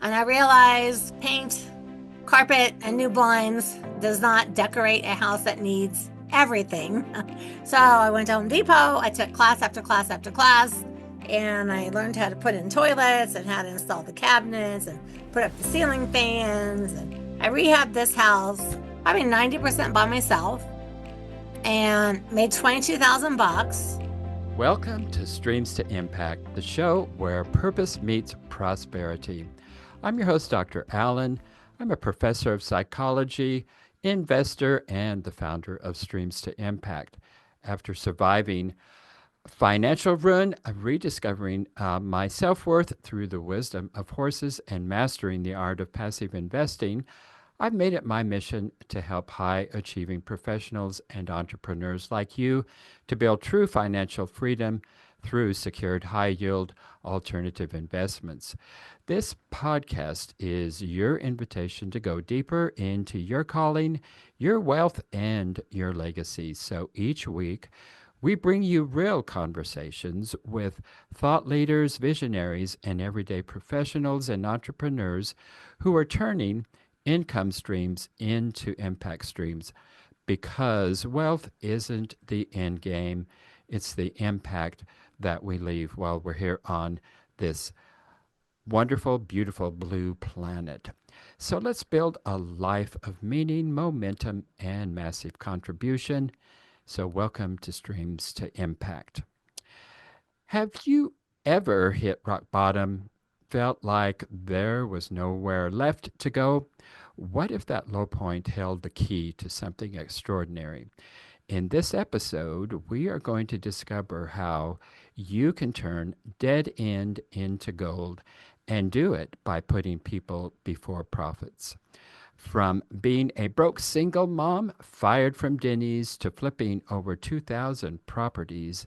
And I realized paint, carpet, and new blinds does not decorate a house that needs everything. So I went to Home Depot. I took class after class after class, and I learned how to put in toilets and how to install the cabinets and put up the ceiling fans. And I rehabbed this house probably 90% by myself and made 22,000 bucks. Welcome to Streams to Impact, the show where purpose meets prosperity. I'm your host, Dr. Allen. I'm a professor of psychology, investor, and the founder of Streams to Impact. After surviving financial ruin, I'm rediscovering my self worth through the wisdom of horses and mastering the art of passive investing. I've made it my mission to help high achieving professionals and entrepreneurs like you to build true financial freedom through secured high yield alternative investments. This podcast is your invitation to go deeper into your calling, your wealth, and your legacy. So each week, we bring you real conversations with thought leaders, visionaries, and everyday professionals and entrepreneurs who are turning income streams into impact streams because wealth isn't the end game, it's the impact that we leave while we're here on this wonderful, beautiful blue planet. So let's build a life of meaning, momentum, and massive contribution. So, welcome to Streams to Impact. Have you ever hit rock bottom, felt like there was nowhere left to go? What if that low point held the key to something extraordinary? In this episode, we are going to discover how you can turn dead end into gold and do it by putting people before profits. From being a broke single mom, fired from Denny's, to flipping over 2,000 properties,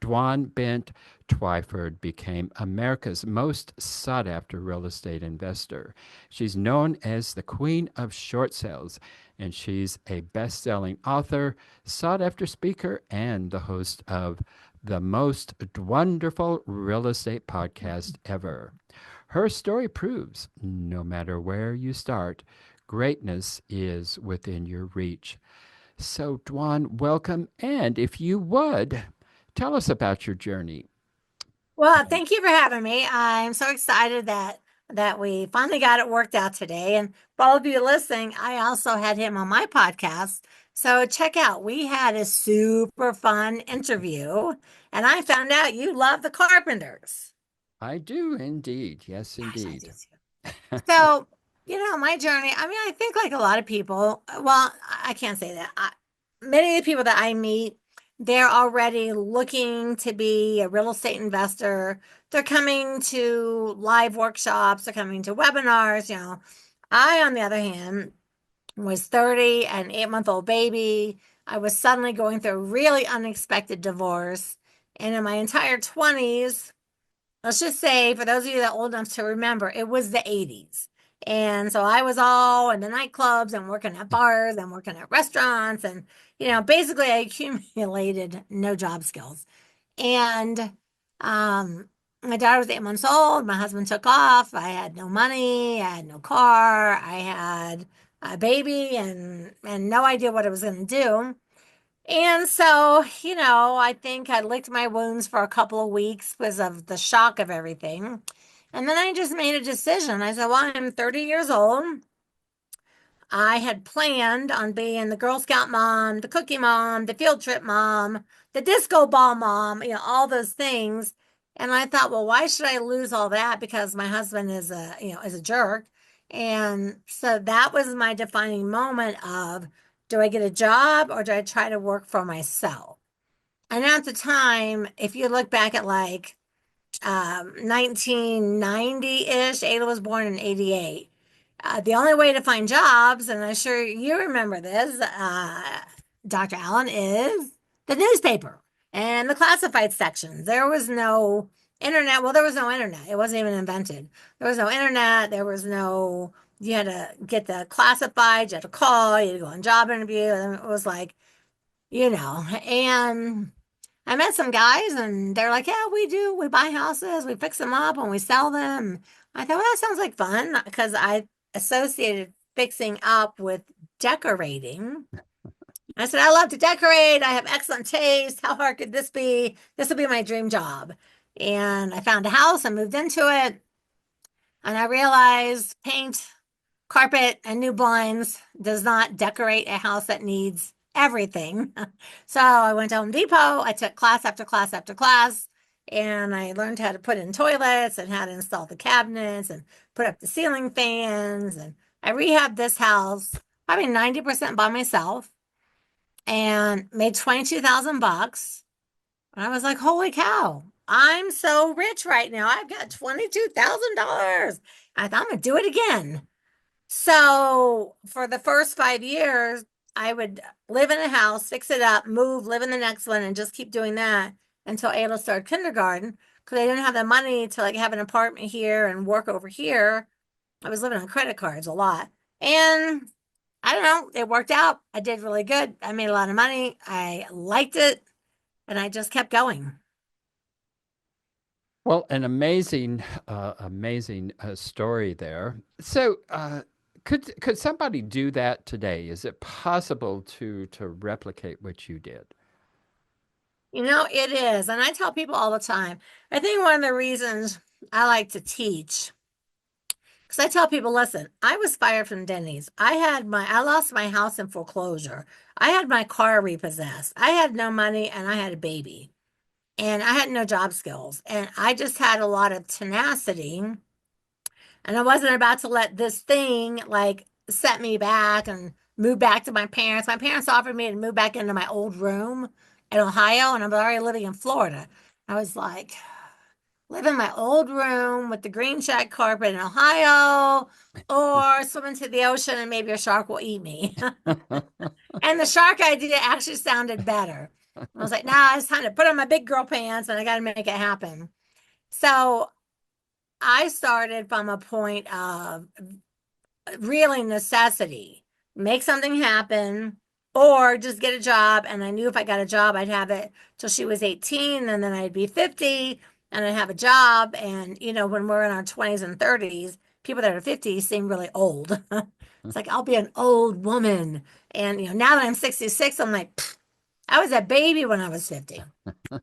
Dwan Bent-Twyford became America's most sought after real estate investor. She's known as the Queen of Short Sales, and she's a best selling author, sought after speaker, and the host of the most wonderful real estate podcast ever. Her story proves no matter where you start, greatness is within your reach. So, Dwan, welcome. And if you would, tell us about your journey. Well, thank you for having me. I'm so excited that we finally got it worked out today. And for all of you listening, I also had him on my podcast. So check out, we had a super fun interview, and I found out you love the Carpenters. I do indeed. Yes, Gosh, I do indeed. too. So, my journey, I mean, I think like a lot of people, well, I can't say that. Many of the people that I meet, they're already looking to be a real estate investor. They're coming to live workshops, they're coming to webinars. I, on the other hand, was 30, an 8-month-old baby. I was suddenly going through a really unexpected divorce. And in my entire 20s, let's just say, for those of you that are old enough to remember, it was the 80s. And so I was all in the nightclubs and working at bars and working at restaurants. And, basically I accumulated no job skills. And my daughter was 8 months old. My husband took off. I had no money. I had no car. I had a baby and no idea what I was going to do. And so, I think I licked my wounds for a couple of weeks because of the shock of everything. And then I just made a decision. I said, well, I'm 30 years old. I had planned on being the Girl Scout mom, the cookie mom, the field trip mom, the disco ball mom, all those things. And I thought, well, why should I lose all that? Because my husband is a jerk. And so that was my defining moment of, do I get a job or do I try to work for myself? And at the time, if you look back at like 1990-ish, Ada was born in 88. The only way to find jobs, and I'm sure you remember this, Dr. Allen, is the newspaper and the classified sections. There was no internet. Well, there was no internet. It wasn't even invented. There was no internet. You had to get the classified, you had to call, you had to go on job interview. And it was like, and I met some guys and they're like, yeah, we do. We buy houses, we fix them up and we sell them. I thought, well, that sounds like fun because I associated fixing up with decorating. I said, I love to decorate. I have excellent taste. How hard could this be? This will be my dream job. And I found a house. I moved into it. And I realized paint, carpet, and new blinds does not decorate a house that needs everything. So I went to Home Depot. I took class after class after class. And I learned how to put in toilets and how to install the cabinets and put up the ceiling fans. And I rehabbed this house probably 90% by myself and made 22,000 bucks. And I was like, holy cow, I'm so rich right now. I've got $22,000. I thought I'm going to do it again. So for the first 5 years, I would live in a house, fix it up, move, live in the next one, and just keep doing that until Ayla started kindergarten because I didn't have the money to like have an apartment here and work over here. I was living on credit cards a lot. And I don't know, it worked out. I did really good. I made a lot of money. I liked it, and I just kept going. Well, an amazing story there. So, could somebody do that today? Is it possible to replicate what you did? It is. And I tell people all the time, I think one of the reasons I like to teach, because I tell people, listen, I was fired from Denny's. I lost my house in foreclosure. I had my car repossessed. I had no money and I had a baby and I had no job skills. And I just had a lot of tenacity. And I wasn't about to let this thing like set me back and move back to my parents. My parents offered me to move back into my old room in Ohio, and I'm already living in Florida. I was like, live in my old room with the green check carpet in Ohio, or swim into the ocean and maybe a shark will eat me. And the shark idea actually sounded better. I was like, nah, it's time to put on my big girl pants and I got to make it happen. So I started from a point of really necessity. Make something happen or just get a job. And I knew if I got a job, I'd have it till she was 18 and then I'd be 50 and I'd have a job. And, when we're in our 20s and 30s, people that are 50 seem really old. It's like, I'll be an old woman. And, now that I'm 66, I'm like, I was a baby when I was 50. But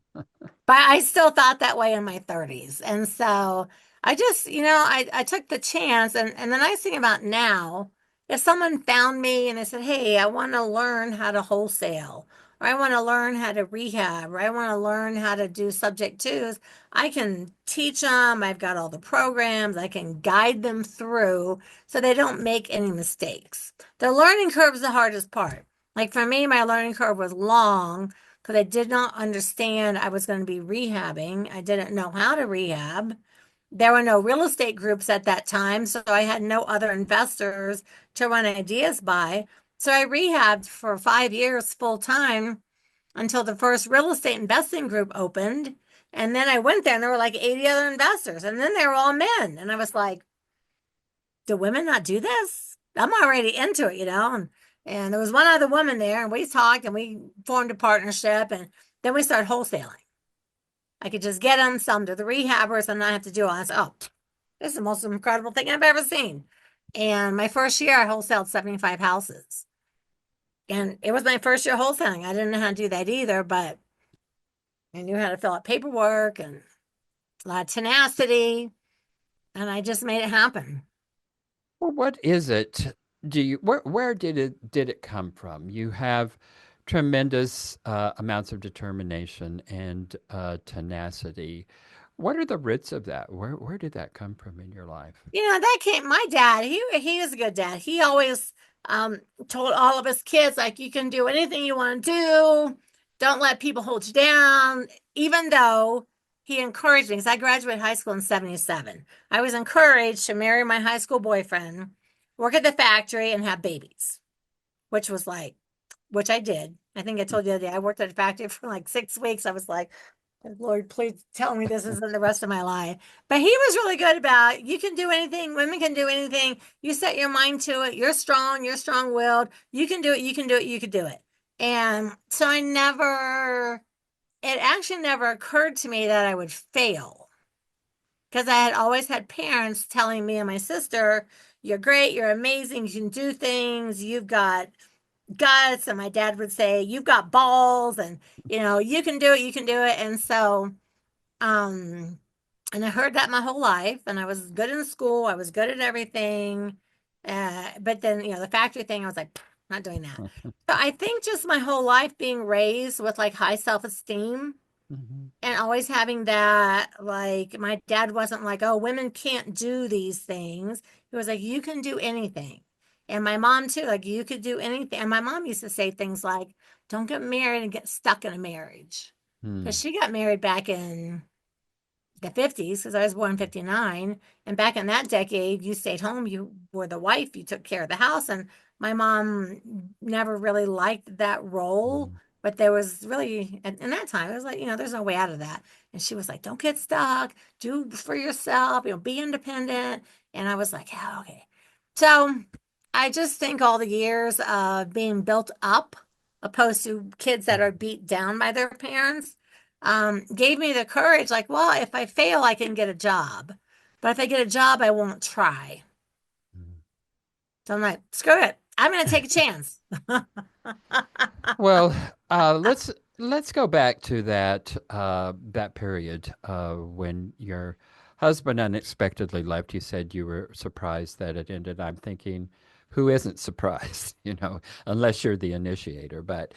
I still thought that way in my 30s. And so I just, I took the chance. And the nice thing about now, if someone found me and they said, hey, I want to learn how to wholesale, or I want to learn how to rehab, or I want to learn how to do subject twos, I can teach them. I've got all the programs. I can guide them through so they don't make any mistakes. The learning curve is the hardest part. Like for me, my learning curve was long because I did not understand I was going to be rehabbing. I didn't know how to rehab. There were no real estate groups at that time, so I had no other investors to run ideas by. So I rehabbed for 5 years full time until the first real estate investing group opened. And then I went there and there were like 80 other investors. And then they were all men. And I was like, do women not do this? I'm already into it, And there was one other woman there, and we talked and we formed a partnership, and then we started wholesaling. I could just get them, some to the rehabbers, and not have to do all this. Oh, this is the most incredible thing I've ever seen. And my first year, I wholesaled 75 houses. And it was my first year wholesaling. I didn't know how to do that either, but I knew how to fill out paperwork and a lot of tenacity, and I just made it happen. Well, what is it? Where did it come from? You have tremendous amounts of determination and tenacity. What are the roots of that? Where did that come from in your life? That came my dad. He was a good dad. He always um told all of his kids like you can do anything you want to do. Don't let people hold you down. Even though he encouraged me, because I graduated high school in 77. I was encouraged to marry my high school boyfriend, work at the factory, and have babies, which was like, which I did. I think I told you the other day, I worked at a factory for like 6 weeks. I was like, Lord, please tell me this isn't the rest of my life. But he was really good about you can do anything, women can do anything. You set your mind to it. You're strong willed. You can do it, you can do it, you can do it. And so it actually never occurred to me that I would fail. because I had always had parents telling me and my sister, "You're great, you're amazing, you can do things, you've got guts." And my dad would say, "You've got balls, and you can do it, you can do it." And so, um, and I heard that my whole life, and I was good in school, I was good at everything. But then, the factory thing, I was like, not doing that. So I think just my whole life being raised with like high self-esteem Mhm. and always having that, like, my dad wasn't like, "Oh, women can't do these things." He was like, "You can do anything." And my mom too, like, "You could do anything." And my mom used to say things like, "Don't get married and get stuck in a marriage." Because Mm. she got married back in the 50s, because I was born in 59. And back in that decade, you stayed home, you were the wife, you took care of the house. And my mom never really liked that role. Mm. But there was really, in that time, it was like, there's no way out of that. And she was like, "Don't get stuck, do for yourself, be independent." And I was like, "Yeah, okay." So I just think all the years of being built up, opposed to kids that are beat down by their parents, gave me the courage, like, well, if I fail, I can get a job. But if I get a job, I won't try. Mm. So I'm like, screw it. I'm going to take a chance. Well, let's go back to that period when your husband unexpectedly left. You said you were surprised that it ended. I'm thinking, who isn't surprised? Unless you're the initiator. But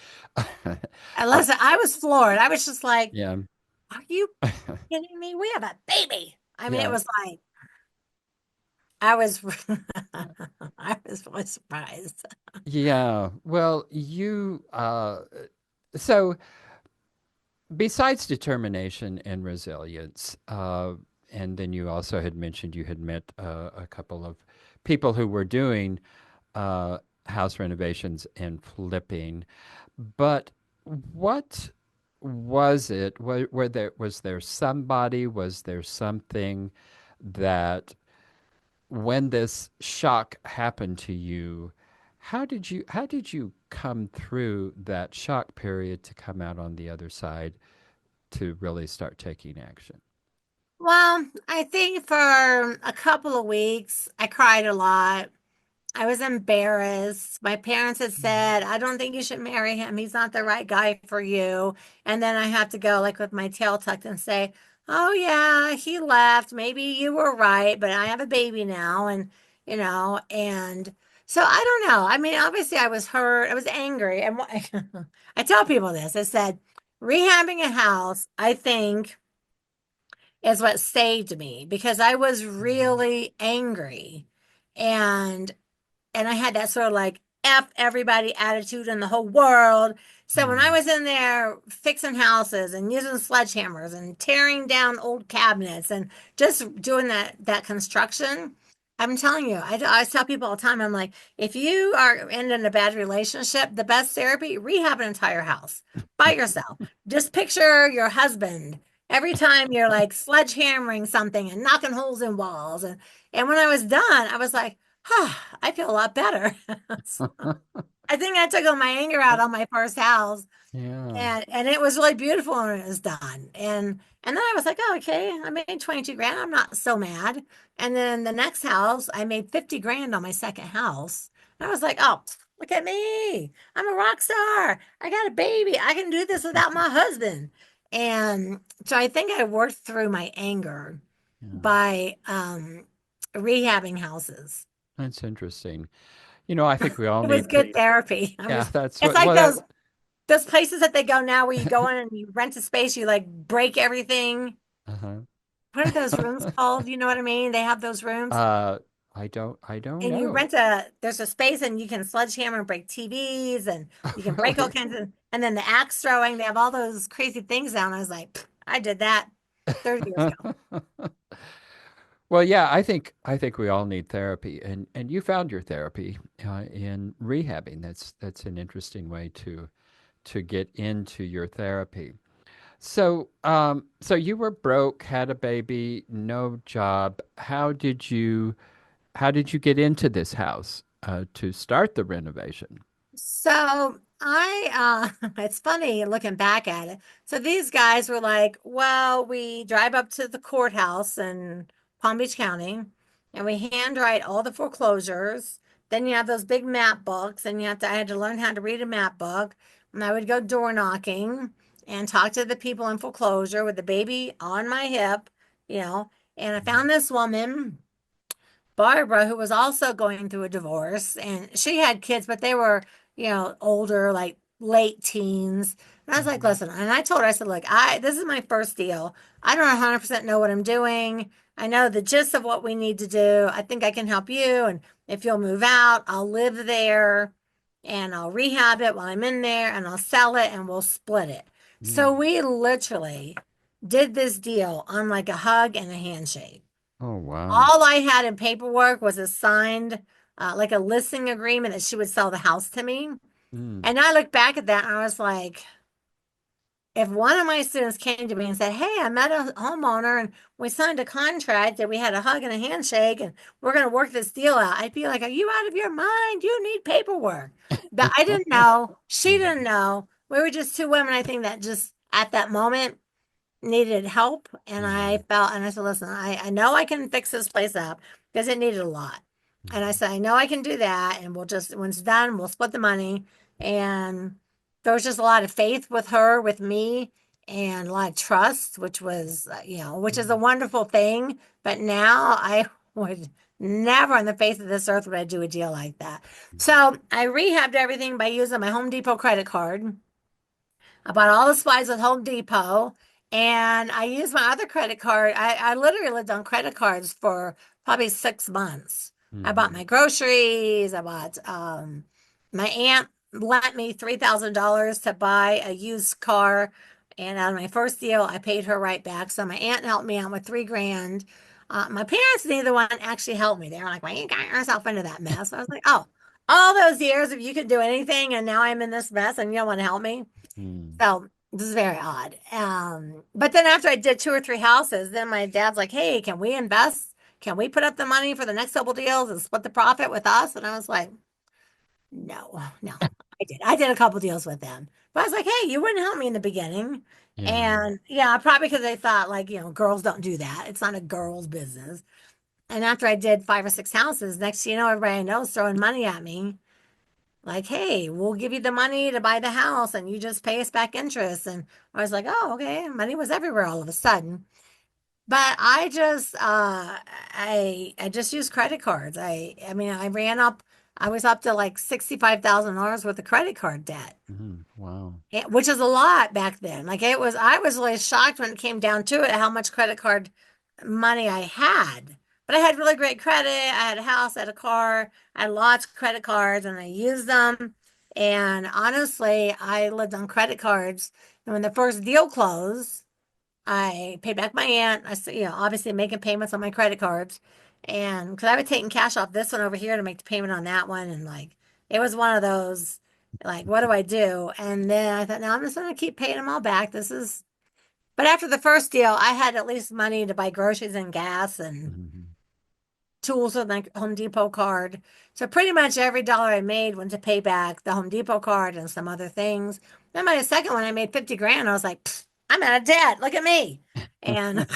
And uh, listen, I was floored. I was just like, yeah, "Are you kidding me? We have a baby." I mean, it yeah, was like, I was, I was really surprised. yeah. Well, so besides determination and resilience, and then you also had mentioned you had met a couple of people who were doing uh, house renovations and flipping. But what was it? Was there somebody? Was there something that when this shock happened to you? How did you come through that shock period to come out on the other side to really start taking action? Well, I think for a couple of weeks, I cried a lot. I was embarrassed. My parents had Mhm. said, "I don't think you should marry him. He's not the right guy for you." And then I have to go, like, with my tail tucked and say, "Oh, yeah, he left. Maybe you were right, but I have a baby now." And so I don't know. I mean, obviously, I was hurt. I was angry. And I tell people this. I said, rehabbing a house, I think, is what saved me, because I was Mhm. really angry. And I had that sort of like F everybody attitude in the whole world. So when I Mm. was in there fixing houses and using sledgehammers and tearing down old cabinets and just doing that construction, I'm telling you, I tell people all the time, I'm like, if you are in a bad relationship, the best therapy, rehab an entire house by yourself. Just picture your husband every time you're like sledgehammering something and knocking holes in walls. And when I was done, I was like, I feel a lot better. I think I took all my anger out on my first house, Yeah. and it was really beautiful when it was done. And then I was like, "Oh, okay, I made 22 grand. I'm not so mad." And then the next house, I made 50 grand on my second house. And I was like, "Oh, look at me. I'm a rock star. I got a baby. I can do this without my husband." And so I think I worked through my anger Yeah. by rehabbing houses. That's interesting. I think we all It was need good therapy. yeah, that's It's what like well those places that they go now where you go in and you rent a space, you like break everything. uh-huh. What are those rooms called? You know what I mean? They have those rooms. uh I don't And you know. there's a space and you can sledgehammer and break TVs, and you can break all Really? kinds of, and then the axe throwing, they have all those crazy things down. I was like, "Pfft, I did that 30 years ago." Well, yeah, I think we all need therapy, and you found your therapy in rehabbing. That's an interesting way to get into your therapy. So you were broke, had a baby, no job. How did you get into this house to start the renovation? So It's funny looking back at it. So these guys were like, well, we drive up to the courthouse in Palm Beach County and we handwrite all the foreclosures. Then you have those big map books, and I had to learn how to read a map book. And I would go door knocking and talk to the people in foreclosure with the baby on my hip, you know. And I found this woman, Barbara, who was also going through a divorce, and she had kids, but they were, older, like late teens. And I was like, Mhm. listen, and I told her, I said, look, this is my first deal. I don't 100% know what I'm doing. I know the gist of what we need to do. I think I can help you. And if you'll move out, I'll live there and I'll rehab it while I'm in there and I'll sell it and we'll split it. So Mm. we literally did this deal on like a hug and a handshake. Oh, wow. All I had in paperwork was a signed, like a listing agreement that she would sell the house to me. Mm. And I look back at that and I was like, if one of my students came to me and said, hey, I met a homeowner and we signed a contract that we had a hug and a handshake and we're going to work this deal out, I'd be like, are you out of your mind? You need paperwork. But I didn't know. She Yeah. didn't know. We were just two women, I think, that just at that moment needed help. And Yeah. I said, listen, I know I can fix this place up because it needed a lot. And I Mhm. said, I know I can do that. And when it's done, we'll split the money. And there was just a lot of faith with her, with me, and a lot of trust, which was, which is a Mm. wonderful thing. But now I would never on the face of this earth would I do a deal like that. So I rehabbed everything by using my Home Depot credit card. I bought all the supplies at Home Depot and I used my other credit card. I literally lived on credit cards for probably 6 months. I bought Mhm. my groceries. My aunt lent me $3,000 to buy a used car. And on my first deal, I paid her right back. So my aunt helped me out with 3 grand. My parents, neither one actually helped me. They were like, why you got yourself into that mess? I was like, oh, all those years, if you could do anything, and now I'm in this mess and you don't want to help me. Mm. So this is very odd. But then after I did two or three houses, then my dad's like, hey, can we invest? Can we put up the money for the next couple deals and split the profit with us? And I was like, no, no. I did a couple deals with them. But I was like, hey, you wouldn't help me in the beginning. Yeah. And yeah, probably because they thought like, girls don't do that. It's not a girl's business. And after I did 5 or 6 houses, next thing you know, everybody I know is throwing money at me. Like, hey, we'll give you the money to buy the house and you just pay us back interest. And I was like, oh, okay. Money was everywhere all of a sudden. But I just used credit cards. I mean, I was up to like $65,000 worth of credit card debt. Mhm. Wow. Which is a lot back then. I was really shocked when it came down to it, how much credit card money I had. But I had really great credit. I had a house, I had a car, I had lots of credit cards and I used them. And honestly, I lived on credit cards. And when the first deal closed, I paid back my aunt. Obviously making payments on my credit cards. And because I was taking cash off this one over here to make the payment on that one. And like, it was one of those, like, what do I do? And then I thought, no, I'm just going to keep paying them all back. But after the first deal, I had at least money to buy groceries and gas and Mhm. tools with my Home Depot card. So pretty much every dollar I made went to pay back the Home Depot card and some other things. Then my second one, I made 50 grand. I was like, I'm out of debt. Look at me. And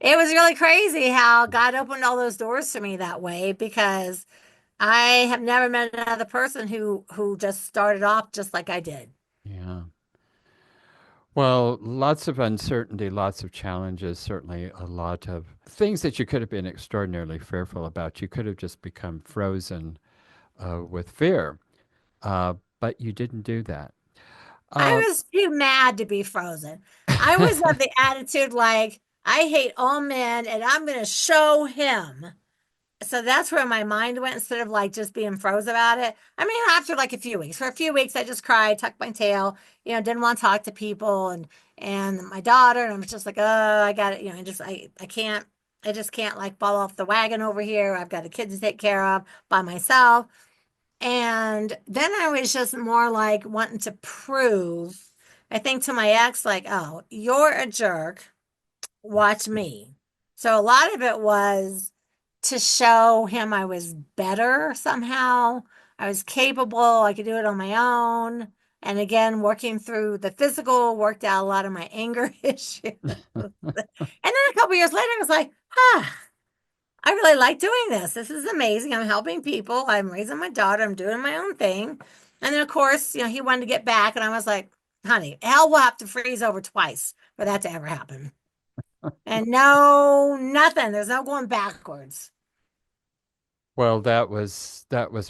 it was really crazy how God opened all those doors to me that way because I have never met another person who just started off just like I did. Yeah. Well, lots of uncertainty, lots of challenges, certainly a lot of things that you could have been extraordinarily fearful about. You could have just become frozen with fear, uh, but you didn't do that. Uh, I was too mad to be frozen. I was of the attitude like, I hate all men and I'm going to show him. So that's where my mind went instead of like just being froze about it. I mean, after like a few weeks, for a few weeks, I just cried, tucked my tail, didn't want to talk to people and my daughter, and I was just like, oh, I got it, I just can't like fall off the wagon over here. I've got a kid to take care of by myself. And then I was just more like wanting to prove, I think to my ex, like, oh, you're a jerk, watch me. So a lot of it was to show him I was better somehow. I was capable. I could do it on my own. And again, working through the physical worked out a lot of my anger issues. And then a couple years later, I was like, ah, I really like doing this. This is amazing. I'm helping people. I'm raising my daughter. I'm doing my own thing. And then, of course, he wanted to get back. And I was like, honey, hell will have to freeze over twice for that to ever happen. And no, nothing. There's no going backwards. Well, that was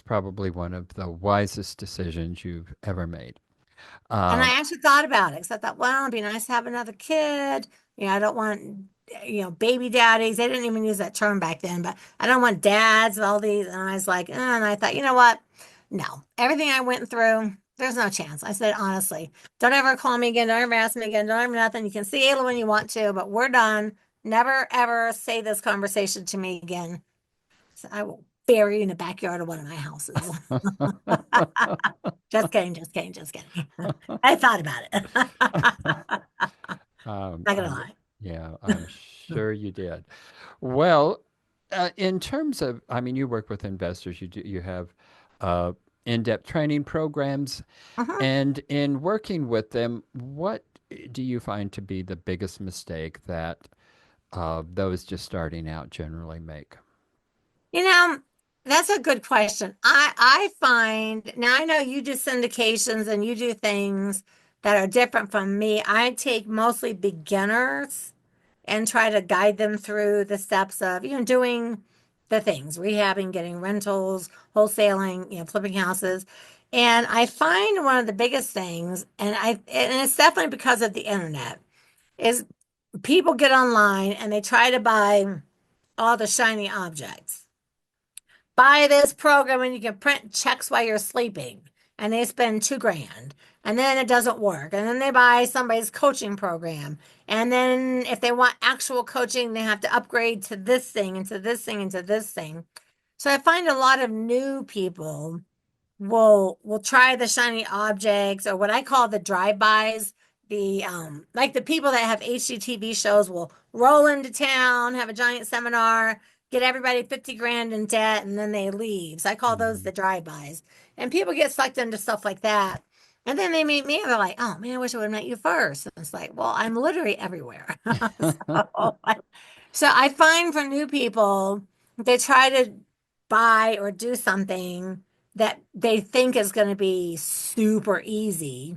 probably one of the wisest decisions you've ever made. And Um, I actually thought about it because I thought, well, it'd be nice to have another kid. I don't want, baby daddies. They didn't even use that term back then, but I don't want dads and all these. And I was like, and I thought, you know what? No, everything I went through, there's no chance. I said, honestly, don't ever call me again. Don't ever ask me again. Don't ever nothing. You can see Ayla when you want to, but we're done. Never, ever say this conversation to me again. So I will bury you in the backyard of one of my houses. Just kidding, just kidding, just kidding. I thought about it. Not gonna I'm, lie. yeah, I'm sure you did. Well, in terms of, I mean, you work with investors. You have uh, in-depth training programs, Mhm. and in working with them, what do you find to be the biggest mistake that those just starting out generally make? You know, that's a good question. I find now I know you do syndications and you do things that are different from me. I take mostly beginners and try to guide them through the steps of, doing the things, rehabbing, getting rentals, wholesaling, flipping houses. And I find one of the biggest things, and it's definitely because of the internet, is people get online and they try to buy all the shiny objects. Buy this program and you can print checks while you're sleeping. And they spend 2 grand. And then it doesn't work. And then they buy somebody's coaching program. And then if they want actual coaching, they have to upgrade to this thing and to this thing and to this thing. So I find a lot of new people will try the shiny objects or what I call the drive-bys. The like the people that have HGTV shows will roll into town, have a giant seminar, get everybody 50 grand in debt, and then they leave. So I call those Mhm. the drive-bys. And people get sucked into stuff like that. And then they meet me and they're like, oh man, I wish I would have met you first. And it's like, well, I'm literally everywhere. so, so I find for new people, they try to buy or do something that they think is going to be super easy,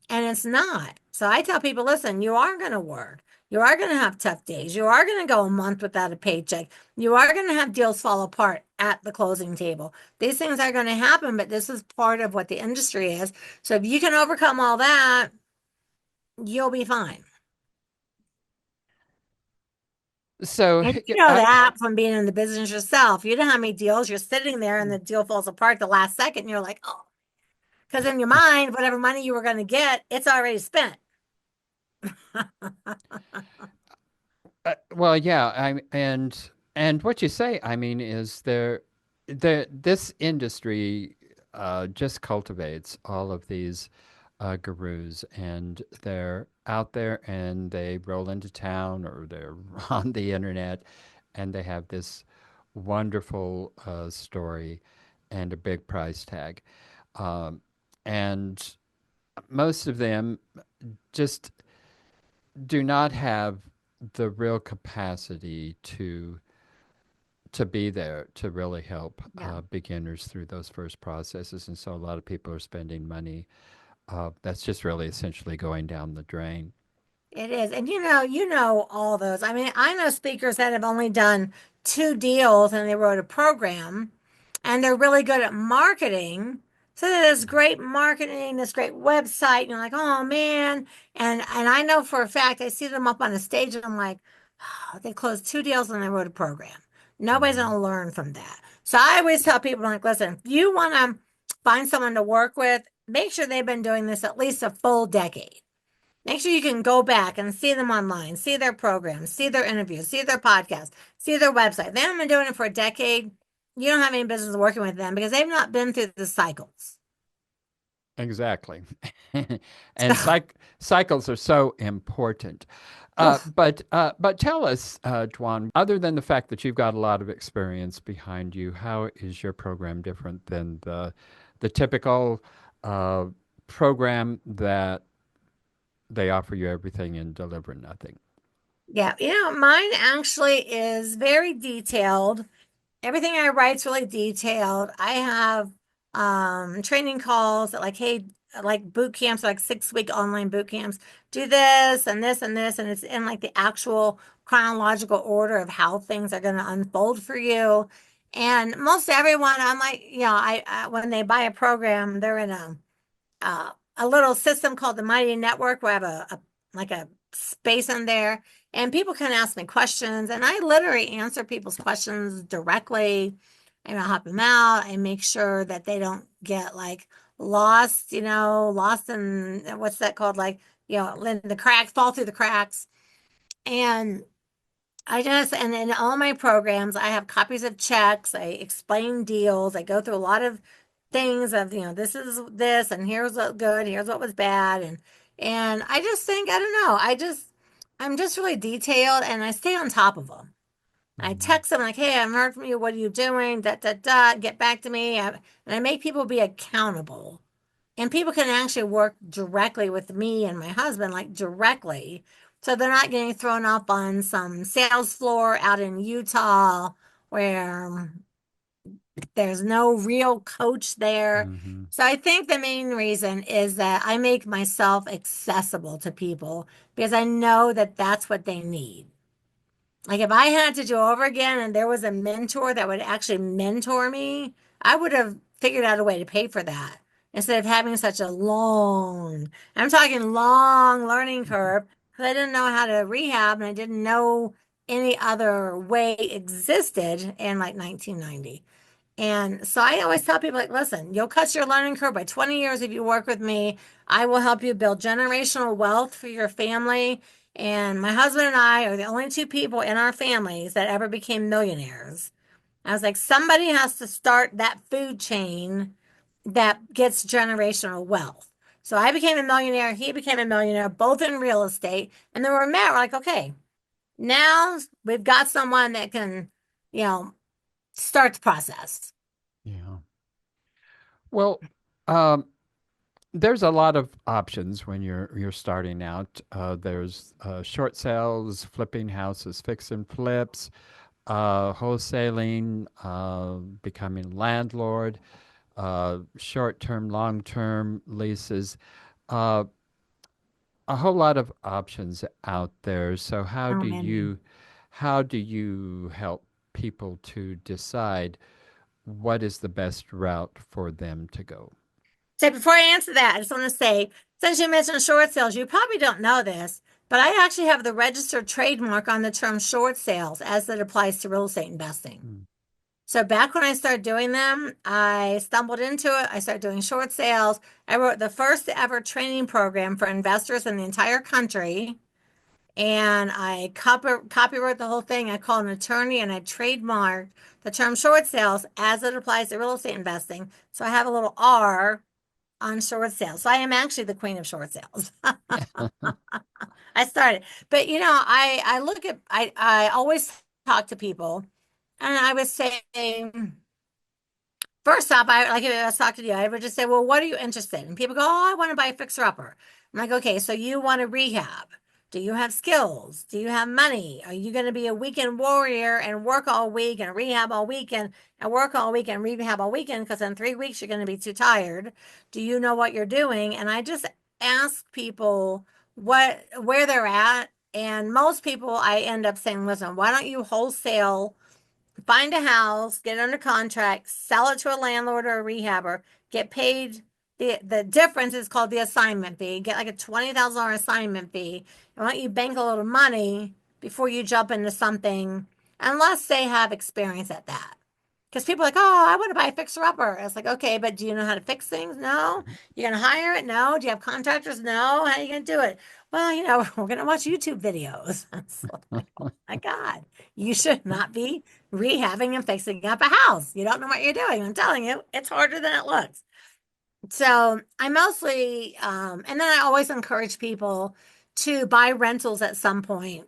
and it's not. So I tell people, listen, you are going to work. You are going to have tough days. You are going to go a month without a paycheck. You are going to have deals fall apart at the closing table. These things are going to happen, but this is part of what the industry is. So if you can overcome all that, you'll be fine. So, And yeah, you know that from being in the business yourself. You know how many deals you're sitting there and the deal falls apart the last second, and you're like, oh, because in your mind, whatever money you were going to get, it's already spent. well, yeah, and what you say, I mean, is this industry just cultivates all of these gurus, and they're out there and they roll into town or they're on the internet, and they have this wonderful story and a big price tag, um, and most of them just do not have the real capacity to be there to really help Yeah. beginners through those first processes, and so a lot of people are spending money that's just really essentially going down the drain. It is. And you know all those. I mean, I know speakers that have only done 2 deals and they wrote a program and they're really good at marketing. So there's great marketing, this great website, and you're like, oh man. And I know for a fact I see them up on a stage and I'm like, oh, they closed 2 deals and they wrote a program. Nobody's Mhm. gonna learn from that. So I always tell people like, listen, if you want to find someone to work with, make sure they've been doing this at least a full decade. Make sure you can go back and see them online, see their programs, see their interviews, see their podcast, see their website. If they haven't been doing it for a decade, you don't have any business working with them because they've not been through the cycles. Exactly. And cycles are so important. But tell us, Dwan, other than the fact that you've got a lot of experience behind you, how is your program different than the typical uh, program that they offer you everything and deliver nothing? Yeah, mine actually is very detailed. Everything I write's really detailed. I have training calls that like, hey, like boot camps, like 6 week online boot camps. Do this and this and this, and it's in like the actual chronological order of how things are going to unfold for you. And most everyone, I'm like, I when they buy a program, they're in a little system called the Mighty Network where I have like a space in there, and people can ask me questions, and I literally answer people's questions directly. And I help them out. I make sure that they don't get like lost, lost in what's that called? Like, in the cracks, fall through the cracks. And and in all my programs, I have copies of checks. I explain deals. I go through a lot of things of, this is this, and here's what good, here's what was bad. And I just think, I don't know, I'm just really detailed, and I stay on top of them. I Mm-hmm. text them like, hey, I haven't heard from you. What are you doing? Get back to me. And I make people be accountable. And people can actually work directly with me and my husband, like directly. So they're not getting thrown up on some sales floor out in Utah where there's no real coach there. Mm-hmm. So I think the main reason is that I make myself accessible to people because I know that that's what they need. Like if I had to do over again and there was a mentor that would actually mentor me, I would have figured out a way to pay for that instead of having such a I'm talking long learning curve because I didn't know how to rehab and I didn't know any other way existed in like 1990. And so I always tell people, like, listen, you'll cut your learning curve by 20 years if you work with me. I will help you build generational wealth for your family. And my husband and I are the only two people in our families that ever became millionaires. I was like, somebody has to start that food chain that gets generational wealth. So I became a millionaire. He became a millionaire, both in real estate. And then we're met. We're like, okay, now we've got someone that can, you know, start the process. Yeah. Well, um, there's a lot of options when you're starting out. There's short sales, flipping houses, fix and flips, wholesaling, becoming landlord, short-term, long-term leases. Uh, a whole lot of options out there. So Oh, many. how do you help people to decide what is the best route for them to go? So before I answer that, I just want to say, since you mentioned short sales, you probably don't know this, but I actually have the registered trademark on the term short sales as it applies to real estate investing. Mm. So back when I started doing them, I stumbled into it. I started doing short sales. I wrote the first ever training program for investors in the entire country. And I copyright the whole thing. I called an attorney and I trademarked the term short sales as it applies to real estate investing. So I have a little R on short sales. So I am actually the queen of short sales. I started, but I look at I always talk to people, and I would say, first off, I like if I was talking to you, I would just say, well, what are you interested in? And people go, oh, I want to buy a fixer upper. I'm like, okay, so you want to rehab? Do you have skills? Do you have money? Are you going to be a weekend warrior and work all week and rehab all weekend and work all week and rehab all weekend? Because in 3 weeks you're going to be too tired. Do you know what you're doing? And I just ask people where they're at. And most people, I end up saying, listen, why don't you wholesale? Find a house, get it under contract, sell it to a landlord or a rehabber, get paid. The difference is called the assignment fee. Get like a $20,000 assignment fee. And why don't you bank a little money before you jump into something, unless they have experience at that. Because people are like, oh, I want to buy a fixer upper. It's like, okay, but do you know how to fix things? No. You're going to hire it? No. Do you have contractors? No. How are you going to do it? Well, we're going to watch YouTube videos. It's like, oh my God, you should not be rehabbing and fixing up a house. You don't know what you're doing. I'm telling you, it's harder than it looks. So I mostly, and then I always encourage people to buy rentals at some point,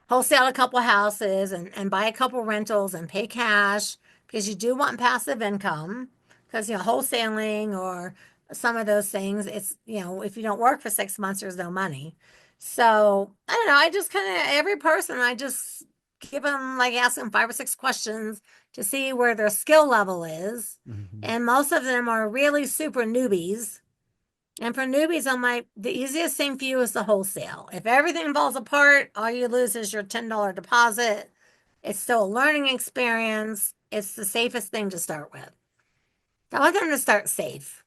wholesale a couple houses and buy a couple rentals and pay cash because you do want passive income because, wholesaling or some of those things, it's, if you don't work for 6 months, there's no money. So I don't know. I just kind of, every person, I just give them, like, ask them 5 or 6 questions to see where their skill level is. Mhm. And most of them are really super newbies. And for newbies, I'm like, the easiest thing for you is the wholesale. If everything falls apart, all you lose is your $10 deposit. It's still a learning experience. It's the safest thing to start with. I want them to start safe.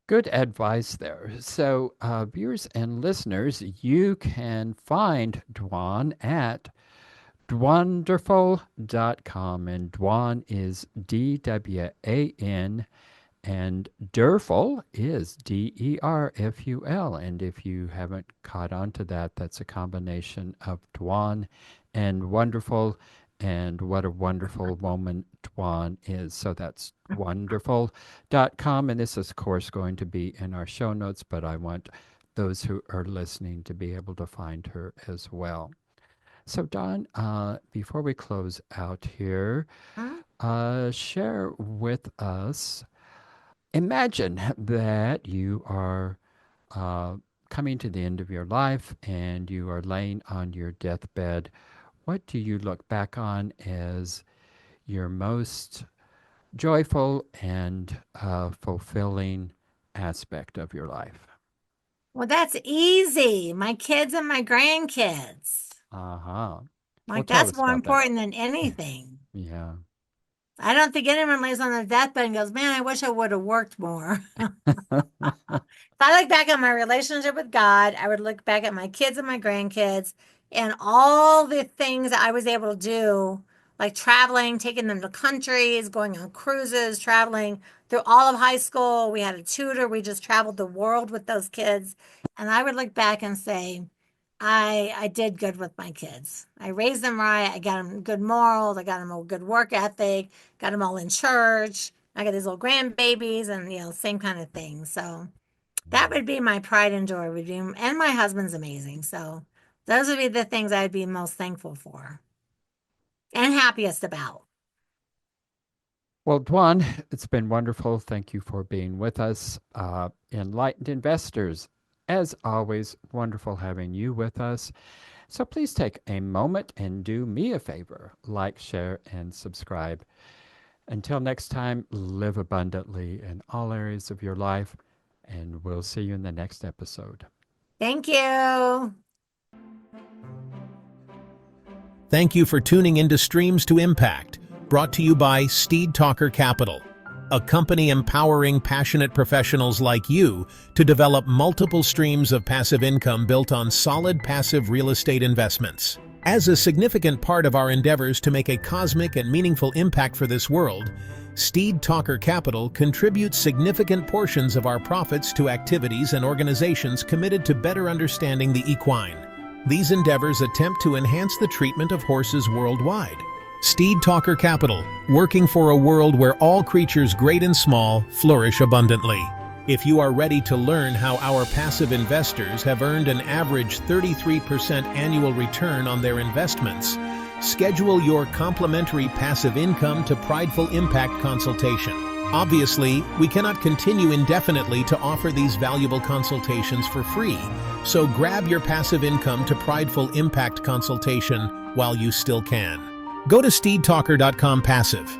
Good advice there. So, viewers and listeners, you can find Dwan at dwanderful.com, and Dwan is DWAN, and Derful is DERFUL. And if you haven't caught on to that, that's a combination of Dwan and wonderful. And what a wonderful woman Dwan is. So that's wonderful.com. And this is, of course, going to be in our show notes, but I want those who are listening to be able to find her as well. So, Don, before we close out here, share with us. Imagine that you are coming to the end of your life and you are laying on your deathbed. What do you look back on as your most joyful and fulfilling aspect of your life? Well, that's easy. My kids and my grandkids. Uh huh. Well, Like, tell that's us more about that. important than anything. Yeah. I don't think anyone lays on their deathbed and goes, man, I wish I would have worked more. If I look back at my relationship with God, I would look back at my kids and my grandkids and all the things that I was able to do, like traveling, taking them to countries, going on cruises, traveling through all of high school. We had a tutor. We just traveled the world with those kids. And I would look back and say, I did good with my kids. I raised them right. I got them good morals. I got them a good work ethic. Got them all in church. I got these little grandbabies, and same kind of thing. So that would be my pride and joy. And my husband's amazing. So those would be the things I'd be most thankful for and happiest about. Well, Dwan, it's been wonderful. Thank you for being with us. Enlightened investors, as always, wonderful having you with us. So please take a moment and do me a favor, like, share, and subscribe. Until next time, live abundantly in all areas of your life, and we'll see you in the next episode. Thank you. Thank you for tuning into Streams to Impact, brought to you by Steed Talker Capital, a company empowering passionate professionals like you to develop multiple streams of passive income built on solid passive real estate investments. As a significant part of our endeavors to make a cosmic and meaningful impact for this world, Steed Talker Capital contributes significant portions of our profits to activities and organizations committed to better understanding the equine. These endeavors attempt to enhance the treatment of horses worldwide. Steed Talker Capital, working for a world where all creatures great and small flourish abundantly. If you are ready to learn how our passive investors have earned an average 33% annual return on their investments, schedule your complimentary passive income to Prideful Impact consultation. Obviously, we cannot continue indefinitely to offer these valuable consultations for free, so grab your passive income to Prideful Impact consultation while you still can. Go to steedtalker.com passive